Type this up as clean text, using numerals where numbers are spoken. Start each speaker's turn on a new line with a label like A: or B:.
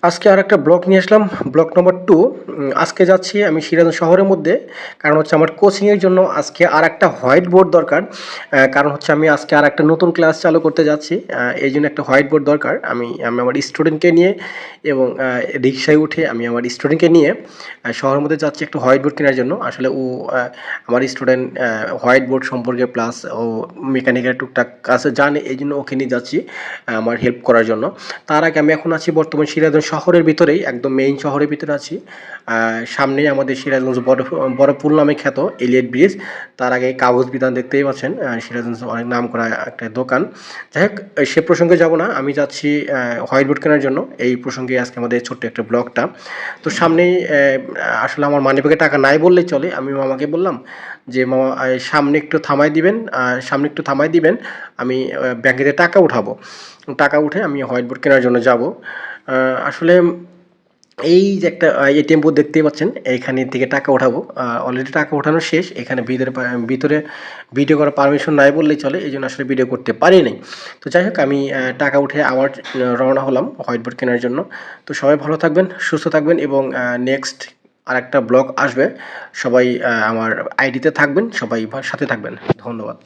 A: আজকে আরেকটা ব্লগ নিয়ে আসলাম। ব্লগ নম্বর 2। আজকে যাচ্ছি আমি সিরাজগঞ্জ শহরের মধ্যে। কারণ হচ্ছে আমার কোচিংয়ের জন্য আজকে আরেকটা হোয়াইট বোর্ড দরকার। কারণ হচ্ছে আমি আজকে আরেকটা নতুন ক্লাস চালু করতে যাচ্ছি। এইজন্য একটা হোয়াইট বোর্ড দরকার। আমি আমার স্টুডেন্টকে নিয়ে এবং রিক্সায় উঠে আমি আমার স্টুডেন্টকে নিয়ে শহরের মধ্যে যাচ্ছি একটু হোয়াইট বোর্ড কেনার জন্য। আসলে আমার স্টুডেন্ট হোয়াইট বোর্ড সম্পর্কে প্লাস ও মেকানিক্যাল টুকটাক কাজ জানে। এইজন্য ওকে নিয়ে যাচ্ছি আমার হেল্প করার জন্য। তার আগে আমি এখন আছি বর্তমান সিরাজগঞ্জ শহরের ভিতরেই, একদম মেইন শহরের ভিতরে আছি। সামনেই আমাদের সিরাজগঞ্জ বড় পুল নামে খ্যাত এলিয়েট ব্রিজ। তার আগে কাগজ বিতান দেখতেই পাচ্ছেন। সিরাজগঞ্জ অনেক নাম করা একটা দোকান। যাই হোক, সে প্রসঙ্গে যাব না। আমি যাচ্ছি হোয়াইট বোর্ড কেনার জন্য। এই প্রসঙ্গে আজকে আমাদের ছোট্ট একটা ব্লগটা। তো সামনেই আসলে আমার মানিব্যাগে টাকা নাই বললেই চলে। আমি মামাকে বললাম যে, "মামা সামনে একটু থামায় দিবেন, সামনে একটু থামায় দিবেন। আমি ব্যাংকে থেকে টাকা উঠাবো।" টাকা উঠে আমি হোয়াইট বোর্ড কেনার জন্য যাব। আসলে এই যে একটা এটিএম বুথ দেখতেই পাচ্ছেন, এইখানে থেকে টাকা উঠাবো। অলরেডি টাকা উঠানো শেষ। এখানে ভিতরে ভিডিও করার পারমিশন নাই বললেই চলে। এইজন্য আসলে ভিডিও করতে পারি নাই। তো যাই হোক, আমি টাকা উঠে আবার রওনা হলাম হোয়াইট বোর্ড কেনার জন্য। তো সবাই ভালো থাকবেন, সুস্থ থাকবেন এবং নেক্সট আরেকটা ব্লগ আসবে। সবাই আমার আইডিতে থাকবেন, সবাই সাথে থাকবেন। ধন্যবাদ।